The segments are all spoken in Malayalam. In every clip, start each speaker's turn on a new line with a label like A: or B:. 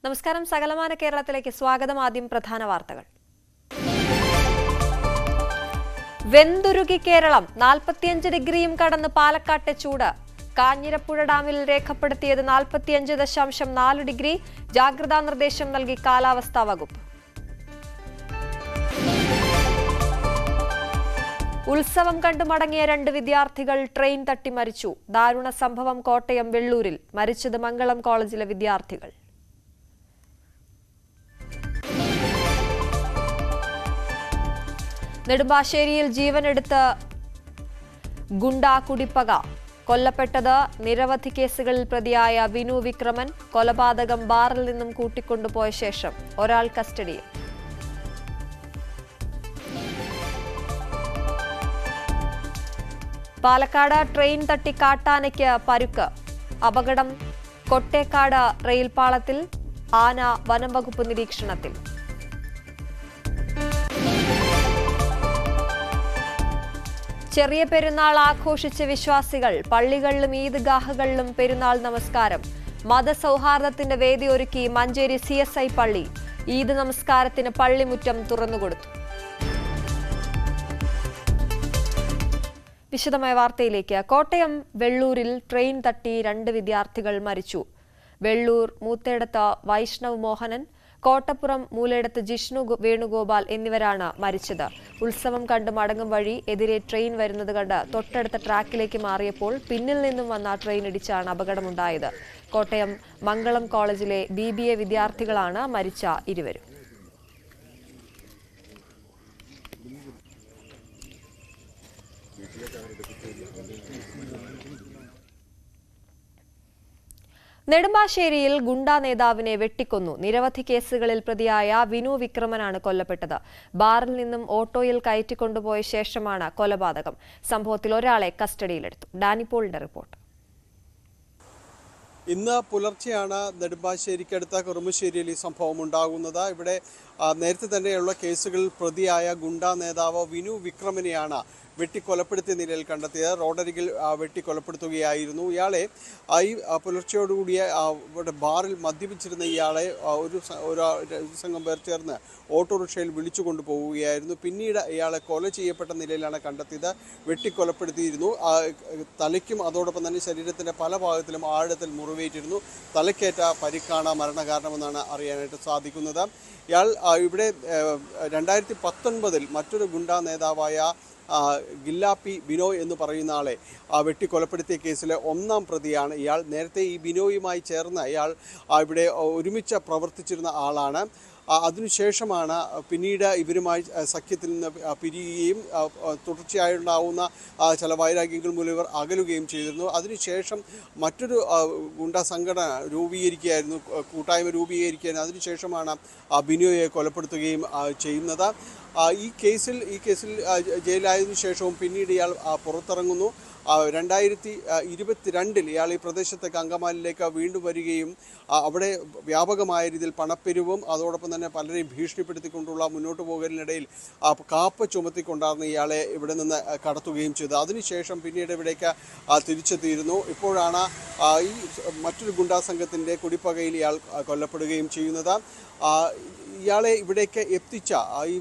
A: നമസ്കാരം. സകലമാന കേരളത്തിലേക്ക് സ്വാഗതം. ആദ്യം പ്രധാന വാർത്തകൾ. വെന്തുരുകി കേരളം. 45 ഡിഗ്രിയും കടന്ന് പാലക്കാട്ടെ ചൂട്. കാഞ്ഞിരപ്പുഴ ഡാമിൽ രേഖപ്പെടുത്തിയത് 45.4 ഡിഗ്രി. ജാഗ്രതാ നിർദ്ദേശം നൽകി കാലാവസ്ഥാ വകുപ്പ്. ഉത്സവം കണ്ടു മടങ്ങിയ 2 വിദ്യാർത്ഥികൾ ട്രെയിൻ തട്ടി മരിച്ചു. ദാരുണ സംഭവം കോട്ടയം വെള്ളൂരിൽ. മരിച്ചത് മംഗളം കോളേജിലെ വിദ്യാർത്ഥികൾ. നെടുമ്പാശ്ശേരിയിൽ ജീവനെടുത്ത് ഗുണ്ടാ കുടിപ്പക. കൊല്ലപ്പെട്ടത് നിരവധി കേസുകളിൽ പ്രതിയായ വിനു വിക്രമൻ. കൊലപാതകം ബാറിൽ നിന്നും കൂട്ടിക്കൊണ്ടുപോയ ശേഷം ഒരാൾ കസ്റ്റഡിയിൽ. പാലക്കാട് ട്രെയിൻ തട്ടി കാട്ടാനയ്ക്ക് പരുക്ക്. അപകടം കൊട്ടേക്കാട് റെയിൽപാളത്തിൽ. ആന വനം വകുപ്പ് നിരീക്ഷണത്തിൽ. ചെറിയ പെരുന്നാൾ ആഘോഷിച്ച വിശ്വാസികൾ. പള്ളികളിലും ഈദ്ഗാഹുകളിലും പെരുന്നാൾ നമസ്കാരം. മതസൗഹാർദ്ദത്തിന്റെ വേദി ഒരുക്കി മഞ്ചേരി CSI പള്ളി. ഈദ് നമസ്കാരത്തിന് പള്ളിമുറ്റം തുറന്നുകൊടുത്തു. വിശദമായ വാർത്തയിലേക്ക്. കോട്ടയം വെള്ളൂരിൽ ട്രെയിൻ തട്ടി 2 വിദ്യാർത്ഥികൾ മരിച്ചു. വെള്ളൂർ മൂത്തേടത്ത് വൈഷ്ണവ് മോഹനൻ, കോട്ടപ്പുറം മൂലേടത്ത് ജിഷ്ണു വേണുഗോപാൽ എന്നിവരാണ് മരിച്ചത്. ഉത്സവം കണ്ട് മടങ്ങും വഴി എതിരെ ട്രെയിൻ വരുന്നത് കണ്ട് തൊട്ടടുത്ത ട്രാക്കിലേക്ക് മാറിയപ്പോൾ പിന്നിൽ നിന്നും വന്ന ട്രെയിൻ ഇടിച്ചാണ് അപകടമുണ്ടായത്. കോട്ടയം മംഗളം കോളേജിലെ BBA വിദ്യാർത്ഥികളാണ് മരിച്ച ഇരുവരും. നെടുമ്പാശ്ശേരിയിൽ ഗുണ്ടാ നേതാവിനെ വെട്ടിക്കൊന്നു. നിരവധി കേസുകളിൽ പ്രതിയായ വിനു വിക്രമനാണ് കൊല്ലപ്പെട്ടത്. ബാറിൽ നിന്നും ഓട്ടോയിൽ കയറ്റിക്കൊണ്ടുപോയ ശേഷമാണ് കൊലപാതകം. സംഭവത്തിൽ ഒരാളെ കസ്റ്റഡിയിലെടുത്തു. ഡാനിപോളിന്റെ റിപ്പോർട്ട്.
B: ഇന്ന് പുലർച്ചെയാണ് നെടുമ്പാശ്ശേരിക്കടുത്ത കുറുമശ്ശേരിയിൽ ഈ സംഭവം ഉണ്ടാകുന്നത്. ഇവിടെ നേരത്തെ തന്നെയുള്ള കേസുകളിൽ പ്രതിയായ ഗുണ്ടാ നേതാവ് വിനു വിക്രമനെയാണ് വെട്ടിക്കൊലപ്പെടുത്തിയ നിലയിൽ കണ്ടെത്തിയത്. റോഡരികിൽ വെട്ടിക്കൊലപ്പെടുത്തുകയായിരുന്നു. ഇയാളെ ഈ പുലർച്ചയോടുകൂടിയ ബാറിൽ മദ്യപിച്ചിരുന്ന ഇയാളെ ഒരു സംഘം പേർ ചേർന്ന് ഓട്ടോറിക്ഷയിൽ വിളിച്ചു കൊണ്ടുപോവുകയായിരുന്നു. പിന്നീട് ഇയാളെ കൊല ചെയ്യപ്പെട്ട നിലയിലാണ് കണ്ടെത്തിയത്. വെട്ടിക്കൊലപ്പെടുത്തിയിരുന്നു. തലയ്ക്കും അതോടൊപ്പം തന്നെ ശരീരത്തിൻ്റെ പല ഭാഗത്തിലും ആഴത്തിൽ മുറിവേറ്റിരുന്നു. തലയ്ക്കേറ്റ പരിക്കാണ് മരണകാരണമെന്നാണ് അറിയാനായിട്ട് സാധിക്കുന്നത്. ഇയാൾ ഇവിടെ 2019 മറ്റൊരു ഗുണ്ടാ നേതാവായ ഗില്ലാപ്പി ബിനോയ് എന്ന് പറയുന്ന ആളെ വെട്ടിക്കൊലപ്പെടുത്തിയ കേസിലെ 1ാം പ്രതിയാണ് ഇയാൾ. നേരത്തെ ഈ ബിനോയുമായി ചേർന്ന് ഇയാൾ ഇവിടെ ഒരുമിച്ച് പ്രവർത്തിച്ചിരുന്ന ആളാണ്. അതിനുശേഷമാണ് പിന്നീട് ഇവരുമായി സഖ്യത്തിൽ നിന്ന് പിരിയുകയും തുടർച്ചയായുണ്ടാവുന്ന ചില വൈരാഗ്യങ്ങൾ മൂലം ഇവർ അകലുകയും ചെയ്തിരുന്നു. അതിനുശേഷം മറ്റൊരു ഗുണ്ടാ സംഘടന രൂപീകരിക്കുകയായിരുന്നു, കൂട്ടായ്മ രൂപീകരിക്കുകയായിരുന്നു. അതിനുശേഷമാണ് ബിനോയെ കൊലപ്പെടുത്തുകയും ചെയ്യുന്നത്. ഈ കേസിൽ ജയിലായതിനു ശേഷവും പിന്നീട് ഇയാൾ പുറത്തിറങ്ങുന്നു. 2022 ഇയാൾ ഈ പ്രദേശത്തേക്ക് അങ്കമാലിയിലേക്ക് വീണ്ടും വരികയും അവിടെ വ്യാപകമായ രീതിയിൽ പണപ്പെരുവും അതോടൊപ്പം തന്നെ പലരെയും ഭീഷണിപ്പെടുത്തിക്കൊണ്ടുള്ള മുന്നോട്ട് പോകലിനിടയിൽ കാപ്പ ചുമത്തിക്കൊണ്ടാണ് ഇയാളെ ഇവിടെ നിന്ന് കടത്തുകയും ചെയ്തത്. അതിനുശേഷം പിന്നീട് ഇവിടേക്ക് തിരിച്ചെത്തിയിരുന്നു. ഇപ്പോഴാണ് ഈ മറ്റൊരു ഗുണ്ടാ സംഘത്തിൻ്റെ കുടിപ്പകയിൽ ഇയാൾ കൊല്ലപ്പെടുകയും ചെയ്യുന്നത്. ഇയാളെ ഇവിടേക്ക് എത്തിച്ച ഈ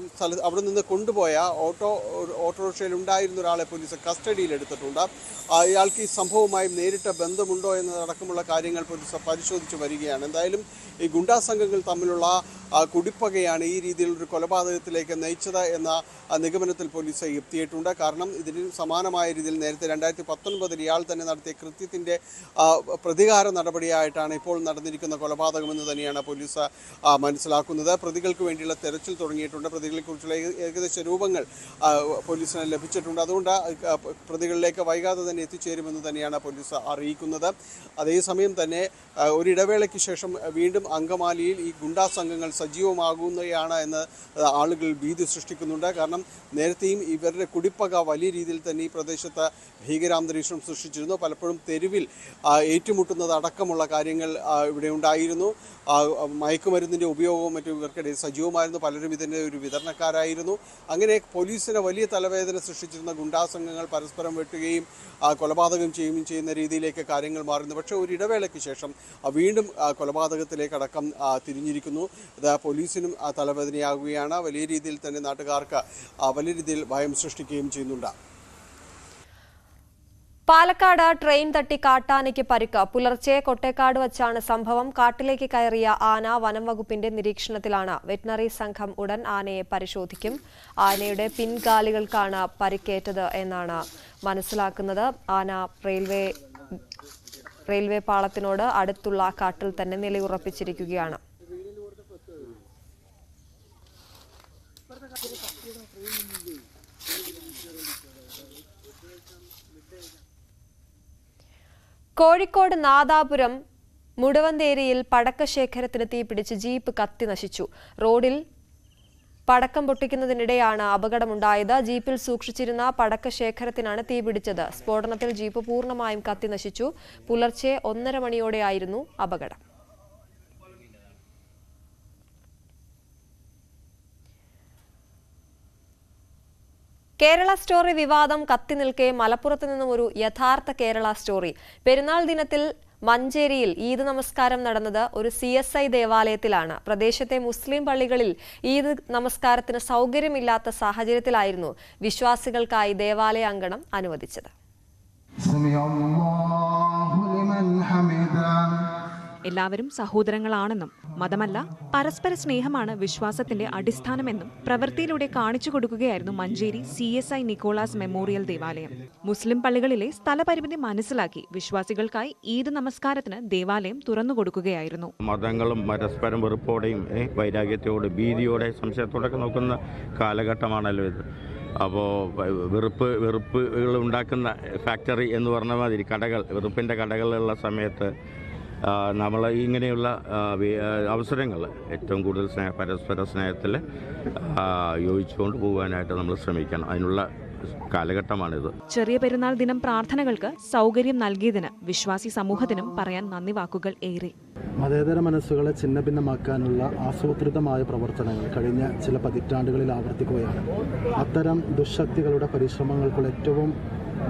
B: അവിടെ നിന്ന് കൊണ്ടുപോയ ഓട്ടോറിക്ഷയിൽ ഉണ്ടായിരുന്ന ഒരാളെ പോലീസ് കസ്റ്റഡിയിലെടുത്തിട്ടുണ്ട്. ഇയാൾക്ക് ഈ സംഭവവുമായി നേരിട്ട് ബന്ധമുണ്ടോ എന്നതടക്കമുള്ള കാര്യങ്ങൾ പോലീസ് പരിശോധിച്ച് വരികയാണ്. എന്തായാലും ഈ ഗുണ്ടാ സംഘങ്ങൾ തമ്മിലുള്ള കുടിപ്പകയാണ് ഈ രീതിയിലൊരു കൊലപാതകത്തിലേക്ക് നയിച്ചത് എന്ന നിഗമനത്തിൽ പോലീസ് എത്തിയിട്ടുണ്ട്. കാരണം ഇതിന് സമാനമായ രീതിയിൽ നേരത്തെ 2019 ഇയാൾ തന്നെ നടത്തിയ കൃത്യത്തിൻ്റെ പ്രതികാര നടപടിയായിട്ടാണ് ഇപ്പോൾ നടന്നിരിക്കുന്ന കൊലപാതകമെന്ന് തന്നെയാണ് പോലീസ് മനസ്സിലാക്കുന്നത്. പ്രതികൾക്ക് വേണ്ടിയുള്ള തെരച്ചിൽ തുടങ്ങിയിട്ടുണ്ട്. പ്രതികളെക്കുറിച്ചുള്ള ഏകദേശ രൂപങ്ങൾ പോലീസിന് ലഭിച്ചിട്ടുണ്ട്. അതുകൊണ്ട് പ്രതികളിലേക്ക് വൈകാതെ തന്നെ എത്തിച്ചേരുമെന്ന് തന്നെയാണ് പോലീസ് അറിയിക്കുന്നത്. അതേസമയം തന്നെ ഒരിടവേളയ്ക്ക് ശേഷം വീണ്ടും അങ്കമാലിയിൽ ഈ ഗുണ്ടാ സംഘങ്ങൾ സജീവമാകുകയാണ് എന്ന് ആളുകൾ ഭീതി സൃഷ്ടിക്കുന്നുണ്ട്. കാരണം നേരത്തെയും ഇവരുടെ കുടിപ്പക വലിയ രീതിയിൽ തന്നെ ഈ പ്രദേശത്ത് ഭീകരാന്തരീക്ഷം സൃഷ്ടിച്ചിരുന്നു. പലപ്പോഴും തെരുവിൽ ഏറ്റുമുട്ടുന്നത് അടക്കമുള്ള കാര്യങ്ങൾ ഇവിടെ ഉണ്ടായിരുന്നു. മയക്കുമരുന്നിൻ്റെ ഉപയോഗവും മറ്റും ഇവർക്ക് തൊഴിലാളികൾക്കിടയിൽ സജീവമായിരുന്നു. പലരും ഇതിൻ്റെ ഒരു വിതരണക്കാരായിരുന്നു. അങ്ങനെ പോലീസിന് വലിയ തലവേദന സൃഷ്ടിച്ചിരുന്ന ഗുണ്ടാസംഘങ്ങൾ പരസ്പരം വെട്ടുകയും കൊലപാതകം ചെയ്യുന്ന രീതിയിലേക്ക് കാര്യങ്ങൾ മാറുന്നു. പക്ഷേ ഒരു ഇടവേളയ്ക്ക് ശേഷം വീണ്ടും കൊലപാതകത്തിലേക്കടക്കം തിരിഞ്ഞിരിക്കുന്നു. ഇത് പോലീസിനും തലവേദനയാകുകയാണ്. വലിയ രീതിയിൽ തന്നെ നാട്ടുകാർക്ക് വലിയ രീതിയിൽ ഭയം സൃഷ്ടിക്കുകയും ചെയ്യുന്നുണ്ട്.
A: പാലക്കാട് ട്രെയിൻ തട്ടി കാട്ടാനയ്ക്ക് പരിക്ക്. പുലർച്ചെ കൊട്ടേക്കാട് വച്ചാണ് സംഭവം. കാട്ടിലേക്ക് കയറിയ ആന വനം വകുപ്പിന്റെ നിരീക്ഷണത്തിലാണ്. വെറ്റിനറി സംഘം ഉടൻ ആനയെ പരിശോധിക്കും. ആനയുടെ പിൻകാലുകൾക്കാണ് പരിക്കേറ്റത് എന്നാണ് മനസ്സിലാക്കുന്നത്. ആന റെയിൽവേ പാളത്തിനോട് അടുത്തുള്ള കാട്ടിൽ തന്നെ നിലയുറപ്പിച്ചിരിക്കുകയാണ്. കോഴിക്കോട് നാദാപുരം മുടവന്തേരിയിൽ പടക്കശേഖരത്തിന് തീപിടിച്ച് ജീപ്പ് കത്തി നശിച്ചു. റോഡിൽ പടക്കം പൊട്ടിക്കുന്നതിനിടെയാണ് അപകടമുണ്ടായത്. ജീപ്പിൽ സൂക്ഷിച്ചിരുന്ന പടക്കശേഖരത്തിനാണ് തീപിടിച്ചത്. സ്ഫോടനത്തിൽ ജീപ്പ് പൂർണ്ണമായും കത്തി നശിച്ചു. പുലർച്ചെ 1:30 മണിയോടെയായിരുന്നു അപകടം. കേരള സ്റ്റോറി വിവാദം കത്തിനിൽക്കെ മലപ്പുറത്ത് നിന്നും ഒരു യഥാർത്ഥ കേരള സ്റ്റോറി. പെരുന്നാൾ ദിനത്തിൽ മഞ്ചേരിയിൽ ഈദ് നമസ്കാരം നടന്നത് ഒരു CSI ദേവാലയത്തിലാണ്. പ്രദേശത്തെ മുസ്ലിം പള്ളികളിൽ ഈദ് നമസ്കാരത്തിന് സൗകര്യമില്ലാത്ത സാഹചര്യത്തിലായിരുന്നു വിശ്വാസികൾക്കായി ദേവാലയ അങ്കണം അനുവദിച്ചത്.
C: എല്ലാവരും സഹോദരങ്ങളാണെന്നും മതമല്ല പരസ്പര സ്നേഹമാണ് വിശ്വാസത്തിന്റെ അടിസ്ഥാനമെന്നും പ്രവൃത്തിയിലൂടെ കാണിച്ചു കൊടുക്കുകയായിരുന്നു മഞ്ചേരി CSI നിക്കോളാസ് മെമ്മോറിയൽ ദേവാലയം. മുസ്ലിം പള്ളികളിലെ സ്ഥലപരിമിതി മനസ്സിലാക്കി വിശ്വാസികൾക്കായി ഈദ് നമസ്കാരത്തിന് ദേവാലയം തുറന്നുകൊടുക്കുകയായിരുന്നു.
D: മതങ്ങളും പരസ്പരം വെറുപ്പോടെയും വൈരാഗ്യത്തോടെ ഭീതിയോടെ സംശയത്തോടൊക്കെ നോക്കുന്ന കാലഘട്ടമാണല്ലോ ഇത്. അപ്പോൾ വെറുപ്പുകൾ ഉണ്ടാക്കുന്ന ഫാക്ടറി എന്ന് പറഞ്ഞ മാതിരി വെറുപ്പിൻ്റെ കടകളുള്ള സമയത്ത് നമ്മൾ ഇങ്ങനെയുള്ള അവസരങ്ങൾ ഏറ്റവും കൂടുതൽ പരസ്പര സ്നേഹത്തിൽ യോജിച്ചുകൊണ്ട് പോകാനായിട്ട് നമ്മൾ ശ്രമിക്കണം. അതിനുള്ള കാലഘട്ടമാണിത്.
C: ചെറിയ പെരുന്നാൾ ദിനം പ്രാർത്ഥനകൾക്ക് സൗകര്യം നൽകിയതിന് വിശ്വാസി സമൂഹത്തിനും പറയാൻ നന്ദി വാക്കുകൾ ഏറെ.
E: മതേതര മനസ്സുകളെ ഛിന്നഭിന്നമാക്കാനുള്ള ആസൂത്രിതമായ പ്രവർത്തനങ്ങൾ കഴിഞ്ഞ ചില പതിറ്റാണ്ടുകളിൽ ആവർത്തിക്കുകയാണ്. അത്തരം ദുശക്തികളുടെ പരിശ്രമങ്ങൾക്കുള്ള ഏറ്റവും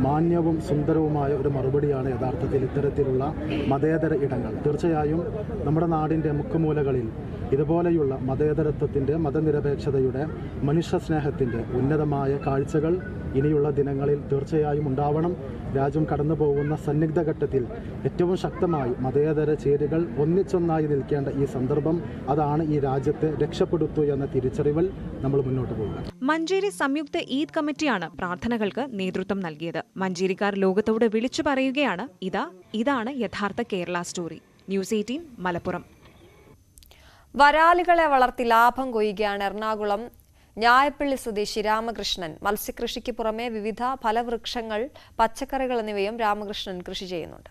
E: മാന്യവും സുന്ദരവുമായ ഒരു മറുപടിയാണ് യഥാർത്ഥത്തിൽ ഇത്തരത്തിലുള്ള മതേതര ഇടങ്ങൾ. തീർച്ചയായും നമ്മുടെ നാടിൻ്റെ മുക്കുമൂലകളിൽ ഇതുപോലെയുള്ള മതേതരത്വത്തിൻ്റെ, മതനിരപേക്ഷതയുടെ, മനുഷ്യസ്നേഹത്തിൻ്റെ ഉന്നതമായ കാഴ്ചകൾ ഇനിയുള്ള ദിനങ്ങളിൽ തീർച്ചയായും ഉണ്ടാവണം. രാജ്യം കടന്നു പോകുന്ന സന്നിഗ്ധ ഘട്ടത്തിൽ ഏറ്റവും ശക്തമായി മതേതര ചേരികൾ ഒന്നിച്ചൊന്നായി നിൽക്കേണ്ട ഈ സന്ദർഭം, അതാണ് ഈ രാജ്യത്തെ രക്ഷപ്പെടുത്തു എന്ന തിരിച്ചറിവിൽ നമ്മൾ മുന്നോട്ട് പോകുക.
C: മഞ്ചേരി സംയുക്ത ഈദ് കമ്മിറ്റിയാണ് പ്രാർത്ഥനകൾക്ക് നേതൃത്വം നൽകിയത്. മഞ്ചേരിക്കാർ ലോകത്തോട് വിളിച്ചു പറയുകയാണ്, ഇതാണ് യഥാർത്ഥ കേരള സ്റ്റോറി. ന്യൂസ് 18 മലപ്പുറം.
A: വരാലുകളെ വളർത്തി ലാഭം കൊയ്യുകയാണ് എറണാകുളം ഞായപ്പള്ളി സ്വദേശി രാമകൃഷ്ണൻ. മത്സ്യകൃഷിക്ക് പുറമെ വിവിധ ഫലവൃക്ഷങ്ങൾ, പച്ചക്കറികൾ എന്നിവയും രാമകൃഷ്ണൻ കൃഷി ചെയ്യുന്നുണ്ട്.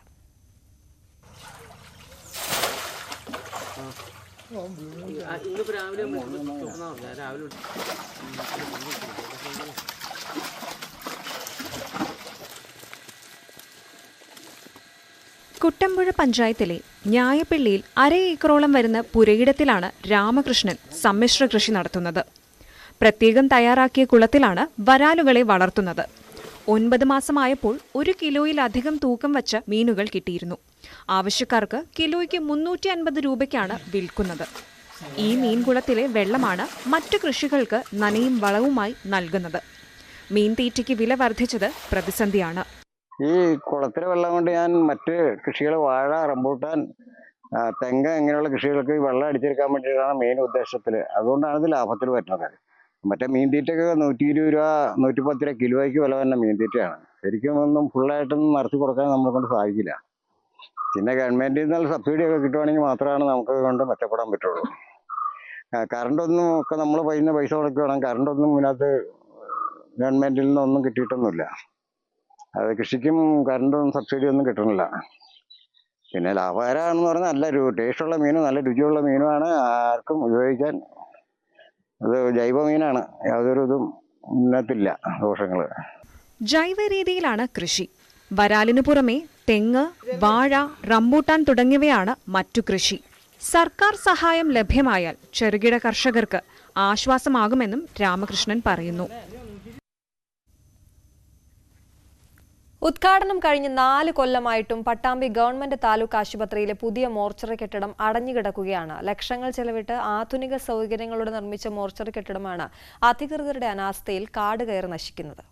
C: കുട്ടമ്പുഴ പഞ്ചായത്തിലെ ഞായപ്പള്ളിയിൽ 1/2 ഏക്കറോളം വരുന്ന പുരയിടത്തിലാണ് രാമകൃഷ്ണൻ സമ്മിശ്ര കൃഷി നടത്തുന്നത്. പ്രത്യേകം തയ്യാറാക്കിയ കുളത്തിലാണ് വരാലുകളെ വളർത്തുന്നത്. 9 മാസമായപ്പോൾ 1 കിലോയിലധികം തൂക്കം വച്ച മീനുകൾ കിട്ടിയിരുന്നു. ആവശ്യക്കാർക്ക് കിലോയ്ക്ക് 350 രൂപയ്ക്കാണ് വിൽക്കുന്നത്. ഈ മീൻകുളത്തിലെ വെള്ളമാണ് മറ്റു കൃഷികൾക്ക് നനയും വളവുമായി നൽകുന്നത്. മീൻ തീറ്റയ്ക്ക് വില വർദ്ധിച്ചത് പ്രതിസന്ധിയാണ്.
F: ഈ കുളത്തിലെ വെള്ളം കൊണ്ട് ഞാൻ മറ്റ് കൃഷികൾ, വാഴ, റംബൂട്ടാൻ, തെങ്ങ് ഇങ്ങനെയുള്ള കൃഷികൾക്ക് വെള്ളം അടിച്ചെടുക്കാൻ വേണ്ടിയിട്ടാണ് മെയിൻ ഉദ്ദേശത്തിൽ. അതുകൊണ്ടാണ് ഇത് ലാഭത്തിൽ വരുന്നത്. മറ്റേ മീൻ തീറ്റയ്ക്ക് 120 രൂപ 110 രൂപ കിലോയ്ക്ക് വില തന്നെ മീൻ തീറ്റയാണ്. ശരിക്കും ഒന്നും ഫുള്ളായിട്ടൊന്നും നടത്തി കൊടുക്കാൻ നമ്മളെ കൊണ്ട് സാധിക്കില്ല. പിന്നെ ഗവൺമെന്റിൽ നിന്ന് സബ്സിഡി ഒക്കെ കിട്ടുവാണെങ്കിൽ മാത്രമാണ് നമുക്ക് കൊണ്ട് മെച്ചപ്പെടാൻ പറ്റുള്ളൂ. കറണ്ടൊന്നും ഒക്കെ നമ്മൾ പൈസ കൊടുക്കുക വേണം. കറണ്ടൊന്നും ഇതിനകത്ത് ഗവൺമെന്റിൽ നിന്നൊന്നും കിട്ടിയിട്ടൊന്നുമില്ല. അത് കൃഷിക്കും കറണ്ടും സബ്സിഡി ഒന്നും കിട്ടണില്ല. പിന്നെ ലാഭകരമാണെന്ന് പറഞ്ഞാൽ നല്ല ടേസ്റ്റുള്ള മീനും നല്ല രുചിയുള്ള മീനുമാണ്. ആർക്കും ഉപയോഗിക്കാൻ അത് ജൈവ മീനാണ്. യാതൊരു ഇതും ഇതിനകത്തില്ല ദോഷങ്ങൾ.
C: ജൈവ രീതിയിലാണ് കൃഷി. വരാലിനു പുറമെ തെങ്ങ്, വാഴ, റംബൂട്ടാൻ തുടങ്ങിയവയാണ് മറ്റു കൃഷി. സർക്കാർ സഹായം ലഭ്യമായാൽ ചെറുകിട കർഷകർക്ക് ആശ്വാസമാകുമെന്നും രാമകൃഷ്ണൻ പറയുന്നു.
A: ഉദ്ഘാടനം കഴിഞ്ഞ് 4 കൊല്ലമായിട്ടും പട്ടാമ്പി ഗവൺമെന്റ് താലൂക്ക് ആശുപത്രിയിലെ പുതിയ മോർച്ചറി കെട്ടിടം അടഞ്ഞുകിടക്കുകയാണ്. ലക്ഷങ്ങൾ ചെലവിട്ട് ആധുനിക സൗകര്യങ്ങളോടെ നിർമ്മിച്ച മോർച്ചറി കെട്ടിടമാണ് അധികൃതരുടെ അനാസ്ഥയിൽ കാട് കയറി നശിക്കുന്നത്.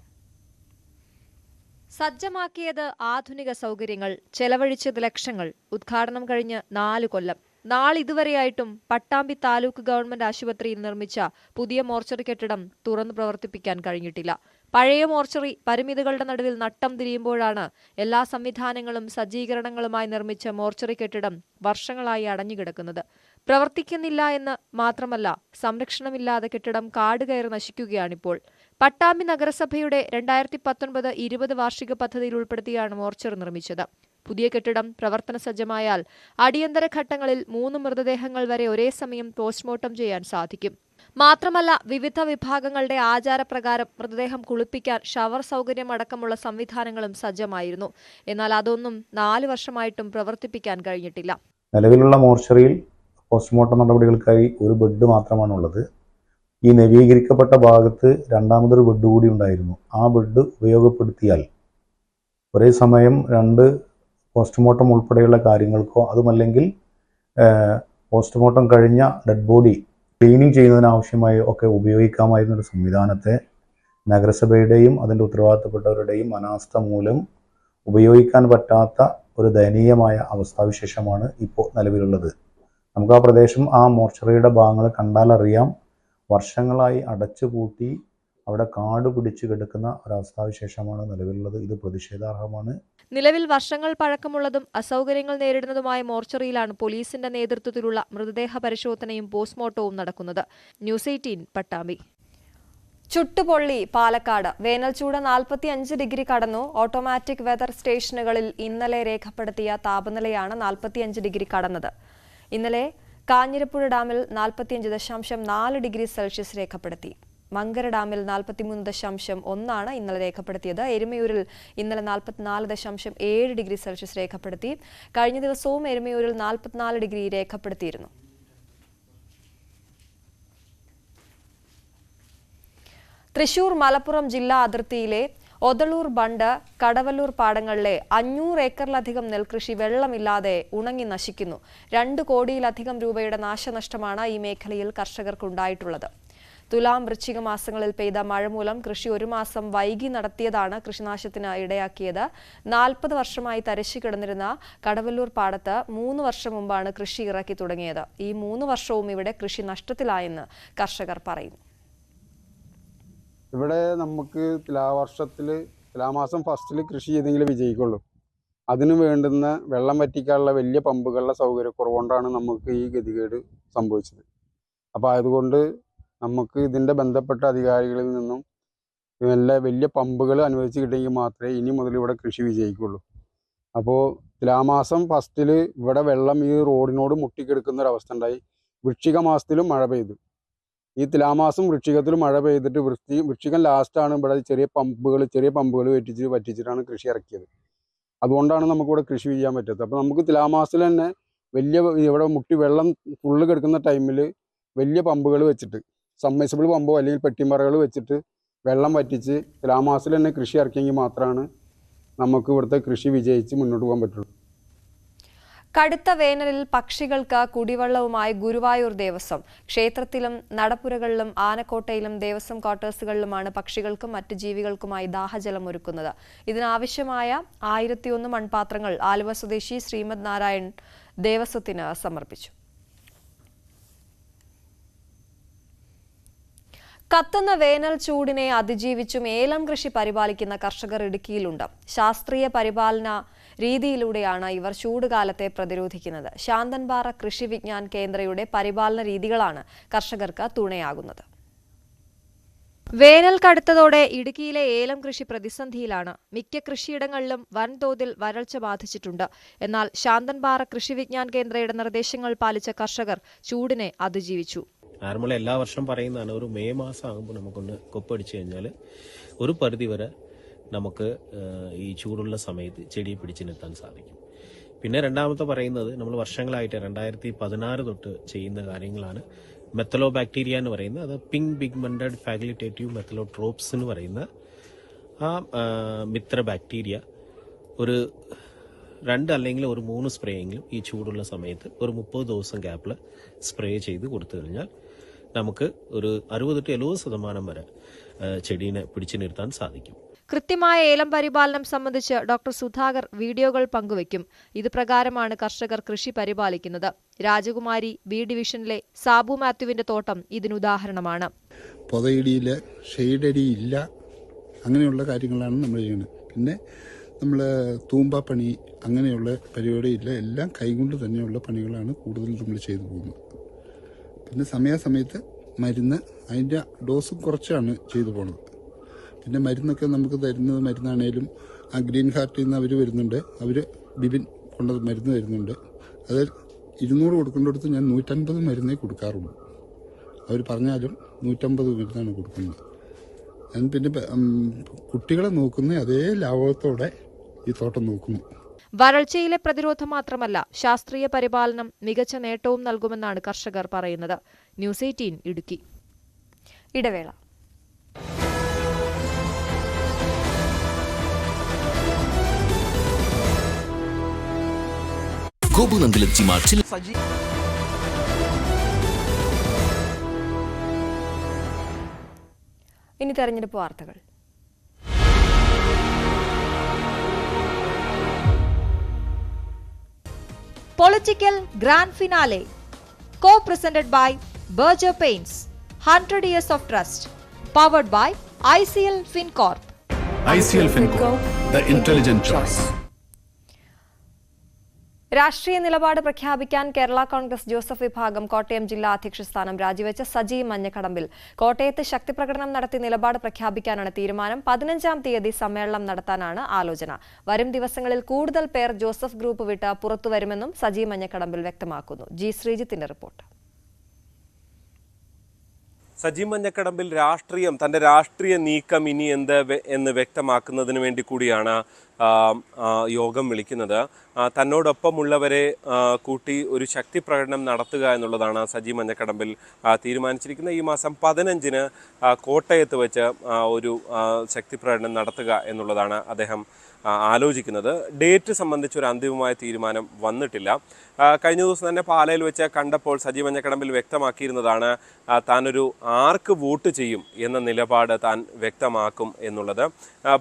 A: സജ്ജമാക്കിയത് ആധുനിക സൗകര്യങ്ങൾ, ചെലവഴിച്ചത് ലക്ഷങ്ങൾ. ഉദ്ഘാടനം കഴിഞ്ഞ് 4 കൊല്ലം. നാളിതുവരെയായിട്ടും പട്ടാമ്പി താലൂക്ക് ഗവൺമെന്റ് ആശുപത്രിയിൽ നിർമ്മിച്ച പുതിയ മോർച്ചറി കെട്ടിടം തുറന്നു പ്രവർത്തിപ്പിക്കാൻ കഴിഞ്ഞിട്ടില്ല. പഴയ മോർച്ചറി പരിമിതികളുടെ നടുവിൽ നട്ടം തിരിയുമ്പോഴാണ് എല്ലാ സംവിധാനങ്ങളും സജ്ജീകരണങ്ങളുമായി നിർമ്മിച്ച മോർച്ചറി കെട്ടിടം വർഷങ്ങളായി അടഞ്ഞുകിടക്കുന്നത്. പ്രവർത്തിക്കുന്നില്ല എന്ന് മാത്രമല്ല, സംരക്ഷണമില്ലാതെ കെട്ടിടം കാടുകയറി നശിക്കുകയാണിപ്പോൾ. പട്ടാമ്പി നഗരസഭയുടെ 2019-20 വാർഷിക പദ്ധതിയിൽ ഉൾപ്പെടുത്തിയാണ് മോർച്ചറി നിർമ്മിച്ചത്. പുതിയ കെട്ടിടം പ്രവർത്തന സജ്ജമായാൽ അടിയന്തര ഘട്ടങ്ങളിൽ 3 മൃതദേഹങ്ങൾ വരെ ഒരേ സമയം പോസ്റ്റ്മോർട്ടം ചെയ്യാൻ സാധിക്കും. മാത്രമല്ല, വിവിധ വിഭാഗങ്ങളുടെ ആചാരപ്രകാരം മൃതദേഹം കുളിപ്പിക്കാൻ ഷവർ സൗകര്യം അടക്കമുള്ള സംവിധാനങ്ങളും സജ്ജമായിരുന്നു. എന്നാൽ അതൊന്നും 4 വർഷമായിട്ടും പ്രവർത്തിപ്പിക്കാൻ കഴിഞ്ഞിട്ടില്ല.
G: നിലവിലുള്ള മോർച്ചറിയിൽ പോസ്റ്റ്മോർട്ടം നടപടികൾക്കായി ഒരു ബെഡ് മാത്രമാണുള്ളത്. ഈ നവീകരിക്കപ്പെട്ട ഭാഗത്ത് രണ്ടാമതൊരു ബെഡ് കൂടി ഉണ്ടായിരുന്നു. ആ ബെഡ് ഉപയോഗപ്പെടുത്തിയാൽ ഒരേ സമയം 2 പോസ്റ്റ്മോർട്ടം ഉൾപ്പെടെയുള്ള കാര്യങ്ങൾക്കോ അതുമല്ലെങ്കിൽ പോസ്റ്റ്മോർട്ടം കഴിഞ്ഞ ഡെഡ് ബോഡി ക്ലീനിങ് ചെയ്യുന്നതിനാവശ്യമായി ഒക്കെ ഉപയോഗിക്കാമായിരുന്നൊരു സംവിധാനത്തെ നഗരസഭയുടെയും അതിൻ്റെ ഉത്തരവാദിത്തപ്പെട്ടവരുടെയും അനാസ്ഥ മൂലം ഉപയോഗിക്കാൻ പറ്റാത്ത ഒരു ദയനീയമായ അവസ്ഥാവിശേഷമാണ് ഇപ്പോൾ നിലവിലുള്ളത്. നമുക്ക് ആ പ്രദേശം, ആ മോർച്ചറിയുടെ ഭാഗങ്ങൾ കണ്ടാലറിയാം, വർഷങ്ങളായി അടച്ചുപൂട്ടി അവിടെ കാട് പിടിച്ചു കിടക്കുന്ന ഒരവസ്ഥാവിശേഷമാണ് നിലവിലുള്ളത്. ഇത് പ്രതിഷേധാർഹമാണ്.
A: നിലവിൽ വർഷങ്ങൾ പഴക്കമുള്ളതും അസൗകര്യങ്ങൾ നേരിടുന്നതുമായ മോർച്ചറിയിലാണ് പോലീസിന്റെ നേതൃത്വത്തിലുള്ള മൃതദേഹ പരിശോധനയും പോസ്റ്റ്മോർട്ടവും നടക്കുന്നത്. ന്യൂസ് 18 പട്ടാമ്പി. ചുട്ടുപൊള്ളി പാലക്കാട്. വേനൽച്ചൂട് 45 ഡിഗ്രി കടന്നു. ഓട്ടോമാറ്റിക് വെതർ സ്റ്റേഷനുകളിൽ ഇന്നലെ രേഖപ്പെടുത്തിയ താപനിലയാണ് 45 ഡിഗ്രി കടന്നത്. ഇന്നലെ കാഞ്ഞിരപ്പുഴ ഡാമിൽ 45.4 ഡിഗ്രി സെൽഷ്യസ് രേഖപ്പെടുത്തി. മങ്കര ഡാമിൽ 43.1 ഇന്നലെ രേഖപ്പെടുത്തിയത്. എരുമയൂരിൽ ഇന്നലെ 44.7 ഡിഗ്രി സെൽഷ്യസ് രേഖപ്പെടുത്തി. കഴിഞ്ഞ ദിവസവും എരുമയൂരിൽ 44 ഡിഗ്രി രേഖപ്പെടുത്തിയിരുന്നു. തൃശൂർ മലപ്പുറം ജില്ലാ അതിർത്തിയിലെ ഒതളൂർ ബണ്ട്, കടവല്ലൂർ പാടങ്ങളിലെ 500 ഏക്കറിലധികം നെൽകൃഷി വെള്ളമില്ലാതെ ഉണങ്ങി നശിക്കുന്നു. 2 കോടിയിലധികം രൂപയുടെ നാശനഷ്ടമാണ് ഈ മേഖലയിൽ കർഷകർക്കുണ്ടായിട്ടുള്ളത്. തുലാം വൃശ്ചിക മാസങ്ങളിൽ പെയ്ത മഴ മൂലം കൃഷി 1 മാസം വൈകി നടത്തിയതാണ് കൃഷിനാശത്തിന് ഇടയാക്കിയത്. 40 വർഷമായി തരിശു കിടന്നിരുന്ന കടവല്ലൂർ പാടത്ത് 3 വർഷം മുമ്പാണ് കൃഷി ഇറക്കി തുടങ്ങിയത്. ഈ 3 വർഷവും ഇവിടെ കൃഷി നഷ്ടത്തിലായെന്ന് കർഷകർ പറയുന്നു.
H: ഇവിടെ നമുക്ക് തുലാമാസം ഫസ്റ്റിൽ കൃഷി ചെയ്തെങ്കിലേ വിജയിക്കുള്ളൂ. അതിന് വേണ്ടുന്ന വെള്ളം വറ്റിക്കാനുള്ള വലിയ പമ്പുകളുടെ സൗകര്യക്കുറവുകൊണ്ടാണ് നമുക്ക് ഈ ഗതികേട് സംഭവിച്ചത്. അപ്പോൾ അതുകൊണ്ട് നമുക്ക് ഇതിൻ്റെ ബന്ധപ്പെട്ട അധികാരികളിൽ നിന്നും വലിയ പമ്പുകൾ അനുവദിച്ച് കിട്ടിയെങ്കിൽ മാത്രമേ ഇനി മുതൽ ഇവിടെ കൃഷി വിജയിക്കുള്ളൂ. അപ്പോൾ തുലാമാസം ഫസ്റ്റിൽ ഇവിടെ വെള്ളം ഈ റോഡിനോട് മുട്ടിക്കെടുക്കുന്ന ഒരവസ്ഥ ഉണ്ടായി. വൃശ്ചിക മാസത്തിലും മഴ പെയ്തു. ഈ തുലാമാസം വൃശ്ചികത്തിൽ മഴ പെയ്തിട്ട് വൃശ്ചികം ലാസ്റ്റാണ് ഇവിടെ ചെറിയ പമ്പുകൾ വറ്റിച്ചിട്ടാണ് കൃഷി ഇറക്കിയത്. അതുകൊണ്ടാണ് നമുക്കിവിടെ കൃഷി ചെയ്യാൻ പറ്റാത്തത്. അപ്പോൾ നമുക്ക് തുലാമാസത്തിൽ തന്നെ ഇവിടെ വെള്ളം ഫുള്ള് കിടക്കുന്ന ടൈമിൽ വലിയ പമ്പുകൾ വെച്ചിട്ട്, സബ്മേഴ്സിബിൾ പമ്പോ അല്ലെങ്കിൽ പെട്ടിമറകൾ വെച്ചിട്ട് വെള്ളം വറ്റിച്ച് തുലാമാസത്തിൽ തന്നെ കൃഷി ഇറക്കിയെങ്കിൽ മാത്രമാണ് നമുക്ക് ഇവിടുത്തെ കൃഷി വിജയിച്ച് മുന്നോട്ട് പോകാൻ പറ്റുള്ളൂ.
A: കടുത്ത വേനലിൽ പക്ഷികൾക്ക് കുടിവെള്ളവുമായി ഗുരുവായൂർ ദേവസ്വം. ക്ഷേത്രത്തിലും നടപ്പുരകളിലും ആനക്കോട്ടയിലും ദേവസ്വം ക്വാർട്ടേഴ്സുകളിലുമാണ് പക്ഷികൾക്കും മറ്റ് ജീവികൾക്കുമായി ദാഹജലം ഒരുക്കുന്നത്. ഇതിനാവശ്യമായ 1001 മൺപാത്രങ്ങൾ ആലുവ സ്വദേശി ശ്രീമദ് നാരായൺ ദേവസ്വത്തിന് സമർപ്പിച്ചു. കത്തുന്ന വേനൽ ചൂടിനെ അതിജീവിച്ചും ഏലം കൃഷി പരിപാലിക്കുന്ന കർഷകർ ഇടുക്കിയിലുണ്ട്. ശാസ്ത്രീയ പരിപാലന രീതിയിലൂടെയാണ് ഇവർ ചൂടുകാലത്തെ പ്രതിരോധിക്കുന്നത്. ശാന്തൻപാറ കൃഷി വിജ്ഞാൻ കേന്ദ്രയുടെ പരിപാലന രീതികളാണ് കർഷകർക്ക് തുണയാകുന്നത്. വേനൽ കടുത്തതോടെ ഇടുക്കിയിലെ ഏലം കൃഷി പ്രതിസന്ധിയിലാണ്. മിക്ക കൃഷിയിടങ്ങളിലും വൻതോതിൽ വരൾച്ച ബാധിച്ചിട്ടുണ്ട്. എന്നാൽ ശാന്തൻപാറ കൃഷി വിജ്ഞാൻ കേന്ദ്രയുടെ നിർദ്ദേശങ്ങൾ പാലിച്ച കർഷകർ ചൂടിനെ അതിജീവിച്ചു.
I: നോർമൽ എല്ലാ വർഷം പറയുന്നതാണ്, ഒരു മെയ് മാസം ആകുമ്പോൾ നമുക്കൊന്ന് കൊപ്പടിച്ചു കഴിഞ്ഞാൽ ഒരു പരിധി വരെ നമുക്ക് ഈ ചൂടുള്ള സമയത്ത് ചെടിയെ പിടിച്ചു നിർത്താൻ സാധിക്കും. പിന്നെ രണ്ടാമത്തെ പറയുന്നത് നമ്മൾ വർഷങ്ങളായിട്ട് 2016 തൊട്ട് ചെയ്യുന്ന കാര്യങ്ങളാണ്. മെത്തലോ ബാക്ടീരിയ എന്ന് പറയുന്നത്, അത് പിങ്ക് പിഗ്മെന്റഡ് ഫാഗിലിറ്റേറ്റീവ് മെത്തലോട്രോപ്സ് എന്ന് പറയുന്ന ആ മിത്ര ബാക്ടീരിയ ഒരു 2 അല്ലെങ്കിൽ ഒരു 3 സ്പ്രേയെങ്കിലും ഈ ചൂടുള്ള സമയത്ത് ഒരു 30 ദിവസം ഗ്യാപ്പിൽ സ്പ്രേ ചെയ്ത് കൊടുത്തു കഴിഞ്ഞാൽ നമുക്ക് ഒരു 60-70% വരെ ചെടീനെ പിടിച്ചു നിർത്താൻ സാധിക്കും.
A: കൃത്യമായ ഏലം പരിപാലനം സംബന്ധിച്ച് ഡോക്ടർ സുധാകർ വീഡിയോകൾ പങ്കുവയ്ക്കും. ഇത് പ്രകാരമാണ് കർഷകർ കൃഷി പരിപാലിക്കുന്നത്. രാജകുമാരി ബി ഡിവിഷനിലെ സാബു മാത്യുവിന്റെ തോട്ടം ഇതിനുദാഹരണമാണ്.
J: പൊതയിടിയില്ല, ഷെയ്ഡടിയില്ല, അങ്ങനെയുള്ള കാര്യങ്ങളാണ് നമ്മൾ ചെയ്യുന്നത്. പിന്നെ നമ്മൾ തൂമ്പാപ്പണി അങ്ങനെയുള്ള പരിപാടിയില്ല, എല്ലാം കൈകൊണ്ട് തന്നെയുള്ള പണികളാണ് കൂടുതൽ നമ്മൾ ചെയ്തു പോകുന്നത്. പിന്നെ സമയാസമയത്ത് മരുന്ന്, അതിൻ്റെ ഡോസും കുറച്ചാണ് ചെയ്തു പോകുന്നത്. പിന്നെ മരുന്നൊക്കെ നമുക്ക് തരുന്നത് മരുന്നാണേലും ആ ഗ്രീൻ ഹാർട്ടിൽ നിന്ന് അവർ വരുന്നുണ്ട്, അവർ ബിബിൻ കൊണ്ടത് മരുന്ന് തരുന്നുണ്ട്. അത് 200 കൊടുക്കേണ്ടടുത്ത് ഞാൻ 150 മരുന്നേ കൊടുക്കാറുള്ളൂ. അവർ പറഞ്ഞാലും 150 മരുന്നാണ് കൊടുക്കുന്നത്. ഞാൻ പിന്നെ കുട്ടികളെ നോക്കുന്ന അതേ ലാഭത്തോടെ ഈ തോട്ടം നോക്കുന്നു.
A: വരൾച്ചയിലെ പ്രതിരോധം മാത്രമല്ല, ശാസ്ത്രീയ പരിപാലനം മികച്ച നേട്ടവും നൽകുമെന്നാണ് കർഷകർ പറയുന്നത്. ന്യൂസ് 18 ഇടുക്കി. ഇടവേള. ഇനി തെരഞ്ഞെടുപ്പ് വാർത്തകൾ. Political Grand Finale, co-presented by Berger Paints, 100 years of trust, powered by ICL FinCorp.
K: ICL FinCorp, the intelligent choice.
A: രാഷ്ട്രീയ നിലപാട് പ്രഖ്യാപിക്കാൻ കേരള കോൺഗ്രസ് ജോസഫ് വിഭാഗം കോട്ടയം ജില്ലാ അധ്യക്ഷ സ്ഥാനം രാജിവെച്ച സജി മഞ്ഞക്കടമ്പിൽ കോട്ടയത്ത് ശക്തിപ്രകടനം നടത്തി നിലപാട് പ്രഖ്യാപിക്കാനാണ് തീരുമാനം. 15-ാം തീയതി സമ്മേളനം നടത്താനാണ് ആലോചന. വരും ദിവസങ്ങളിൽ കൂടുതൽ പേർ ജോസഫ് ഗ്രൂപ്പ് വിട്ട് പുറത്തുവരുമെന്നും സജി മഞ്ഞക്കടമ്പിൽ വ്യക്തമാക്കുന്നു. ജി ശ്രീജിത്തിന്റെ റിപ്പോർട്ട്.
L: സജി മഞ്ഞക്കടമ്പിൽ തന്റെ രാഷ്ട്രീയ നീക്കം ഇനി എന്ന് വ്യക്തമാക്കുന്നതിന് വേണ്ടി കൂടിയാണ് യോഗം വിളിക്കുന്നത്. തന്നോടൊപ്പമുള്ളവരെ കൂട്ടി ഒരു ശക്തി പ്രകടനം നടത്തുക എന്നുള്ളതാണ് സജി മഞ്ഞക്കടമ്പിൽ തീരുമാനിച്ചിരിക്കുന്നത്. ഈ മാസം 15-ന് കോട്ടയത്ത് വെച്ച് ഒരു ശക്തി പ്രകടനം നടത്തുക എന്നുള്ളതാണ് അദ്ദേഹം ആലോചിക്കുന്നത്. ഡേറ്റ് സംബന്ധിച്ചൊരു അന്തിമമായ തീരുമാനം വന്നിട്ടില്ല. കഴിഞ്ഞ ദിവസം തന്നെ പാലയിൽ വെച്ച് കണ്ടപ്പോൾ സജി മഞ്ഞക്കടമ്പിൽ വ്യക്തമാക്കിയിരുന്നതാണ് താനൊരു ആർക്ക് വോട്ട് ചെയ്യും എന്ന നിലപാട് താൻ വ്യക്തമാക്കും എന്നുള്ളത്.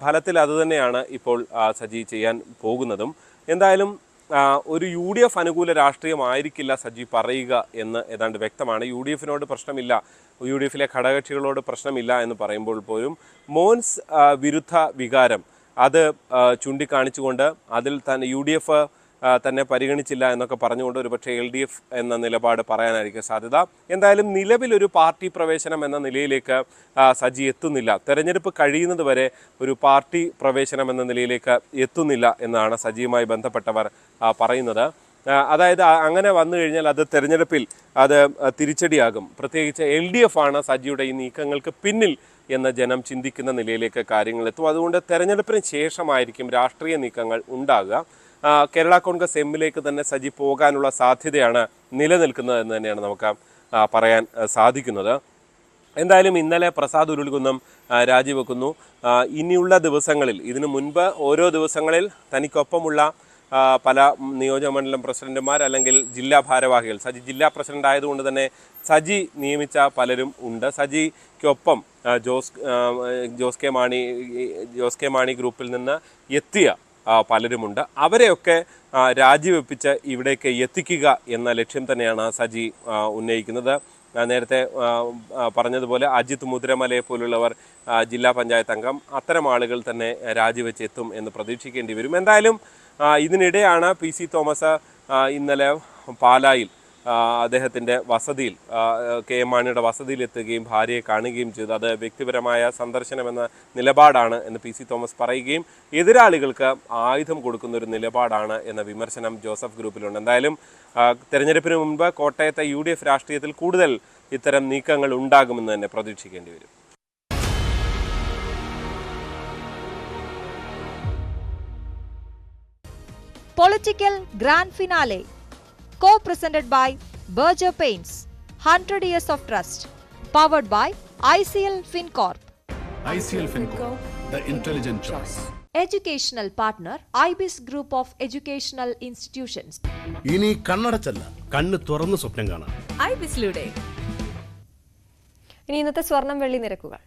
L: ഫലത്തിൽ അതുതന്നെയാണ് ഇപ്പോൾ സജി ചെയ്യാൻ പോകുന്നതും. എന്തായാലും ഒരു UDF അനുകൂല രാഷ്ട്രീയമായിരിക്കില്ല സജി പറയുക എന്ന് ഏതാണ്ട് വ്യക്തമാണ്. UDFിനോട് പ്രശ്നമില്ല, UDFിലെ ഘടകകക്ഷികളോട് പ്രശ്നമില്ല എന്ന് പറയുമ്പോൾ പോലും മോൻസ് വിരുദ്ധ വികാരം അത് ചൂണ്ടിക്കാണിച്ചുകൊണ്ട് അതിൽ തന്നെ UDF തന്നെ പരിഗണിച്ചില്ല എന്നൊക്കെ പറഞ്ഞുകൊണ്ട് ഒരുപക്ഷെ LDF എന്ന നിലപാട് പറയാനായിരിക്കും സാധ്യത. എന്തായാലും നിലവിലൊരു പാർട്ടി പ്രവേശനം എന്ന നിലയിലേക്ക് സജി എത്തുന്നില്ല. തെരഞ്ഞെടുപ്പ് കഴിയുന്നത് വരെ ഒരു പാർട്ടി പ്രവേശനം എന്ന നിലയിലേക്ക് എത്തുന്നില്ല എന്നാണ് സജിയുമായി ബന്ധപ്പെട്ടവർ പറയുന്നത്. അതായത് അങ്ങനെ വന്നു കഴിഞ്ഞാൽ അത് തെരഞ്ഞെടുപ്പിൽ അത് തിരിച്ചടിയാകും. പ്രത്യേകിച്ച് LDF ആണ് സജിയുടെ ഈ നീക്കങ്ങൾക്ക് പിന്നിൽ എന്ന ജനം ചിന്തിക്കുന്ന നിലയിലേക്ക് കാര്യങ്ങൾ എത്തും. അതുകൊണ്ട് തെരഞ്ഞെടുപ്പിന് ശേഷമായിരിക്കും രാഷ്ട്രീയ നീക്കങ്ങൾ ഉണ്ടാകുക. കേരള കോൺഗ്രസ് എമ്മിലേക്ക് തന്നെ സജി പോകാനുള്ള സാധ്യതയാണ് നിലനിൽക്കുന്നത് എന്ന് തന്നെയാണ് നമുക്ക് പറയാൻ സാധിക്കുന്നത്. എന്തായാലും ഇന്നലെ പ്രസാദ് ഉരുൾകുന്നം രാജിവെക്കുന്നു. ഇനിയുള്ള ദിവസങ്ങളിൽ, ഇതിനു മുൻപ് ഓരോ ദിവസങ്ങളിൽ തനിക്കൊപ്പമുള്ള പല നിയോജകമണ്ഡലം പ്രസിഡന്റുമാർ അല്ലെങ്കിൽ ജില്ലാ ഭാരവാഹികൾ, സജി ജില്ലാ പ്രസിഡന്റ് ആയതുകൊണ്ട് തന്നെ സജി നിയമിച്ച പലരും ഉണ്ട്. സജിക്കൊപ്പം ജോസ് കെ മാണി ഗ്രൂപ്പിൽ നിന്ന് എത്തിയ പലരുമുണ്ട്. അവരെയൊക്കെ രാജിവെപ്പിച്ച് ഇവിടേക്ക് എത്തിക്കുക എന്ന ലക്ഷ്യം തന്നെയാണ് സജി ഉന്നയിക്കുന്നത്. നേരത്തെ പറഞ്ഞതുപോലെ അജിത് മുദ്രമലയെ പോലുള്ളവർ ജില്ലാ പഞ്ചായത്ത് അംഗം, അത്തരം ആളുകൾ തന്നെ രാജിവെച്ച് എത്തും എന്ന് പ്രതീക്ഷിക്കേണ്ടി വരും. എന്തായാലും ഇതിനിടെയാണ് PC തോമസ് ഇന്നലെ പാലായിൽ അദ്ദേഹത്തിൻ്റെ വസതിയിൽ KM മാണിയുടെ വസതിയിൽ എത്തുകയും ഭാര്യയെ കാണുകയും ചെയ്തു. അത് വ്യക്തിപരമായ സന്ദർശനമെന്ന നിലപാടാണ് എന്ന് PC തോമസ് പറയുകയും എതിരാളികൾക്ക് ആയുധം കൊടുക്കുന്ന ഒരു നിലപാടാണ് എന്ന വിമർശനം ജോസഫ് ഗ്രൂപ്പിലുണ്ട്. എന്തായാലും തെരഞ്ഞെടുപ്പിന് മുൻപ് കോട്ടയത്തെ UDF രാഷ്ട്രീയത്തിൽ കൂടുതൽ ഇത്തരം നീക്കങ്ങൾ ഉണ്ടാകുമെന്ന് തന്നെ പ്രതീക്ഷിക്കേണ്ടി വരും.
M: Political Grand Finale. Co-presented by Berger Paints. 100 Years of Trust. Powered by ICL FinCorp.
K: ICL FinCorp, the intelligent choice.
M: Educational partner IBIS Group of Educational Institutions.
K: ഇനി കണ്ണടച്ചല്ല, കണ്ണ് തുറന്ന് സ്വപ്നം കാണാം.
M: IBISലൂടെ.
A: ഇനി ഇന്നത്തെ സ്വർണം വെള്ളി നിരക്കുകൾ.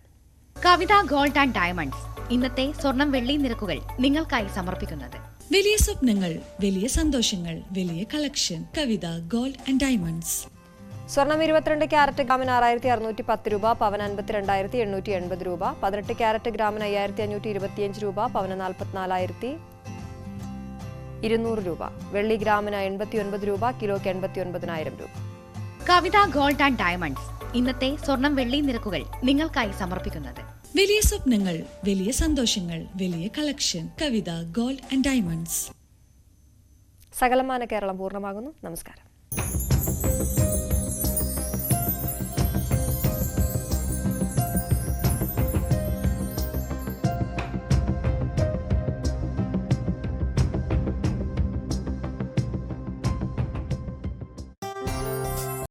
N: കവിത ഗോൾഡ് ആൻഡ് ഡയമണ്ട്സ് ഇന്നത്തെ സ്വർണം വെള്ളി നിരക്കുകൾ നിങ്ങൾക്കായി സമർപ്പിക്കുന്നത്.
O: വലിയ സ്വപ്നങ്ങൾ, വലിയ സന്തോഷങ്ങൾ, വലിയ collection. Kavitha gold and diamonds.
A: സ്വർണം 22 ക്യാരറ്റ് ഗ്രാമിന് 6610 രൂപ, പവൻ 52,880 രൂപ. 18 ക്യാരറ്റ് ഗ്രാമിന് 5525 രൂപ, പവന് 44,200 രൂപ. വെള്ളി ഗ്രാമിന് 89 രൂപ, കിലോയ്ക്ക് 89,000 രൂപ.
N: കവിത ഗോൾഡ് ആൻഡ് ഡയമണ്ട്സ് ഇന്നത്തെ സ്വർണം വെള്ളി നിരക്കുകൾ നിങ്ങൾക്കായി സമർപ്പിക്കുന്നത്.
O: വലിയ സ്വപ്നങ്ങൾ, വലിയ സന്തോഷങ്ങൾ, വലിയ collection. Kavitha gold and diamonds.
A: സകലമാന കേരളം പൂർണ്ണമാകുന്നു. നമസ്കാരം.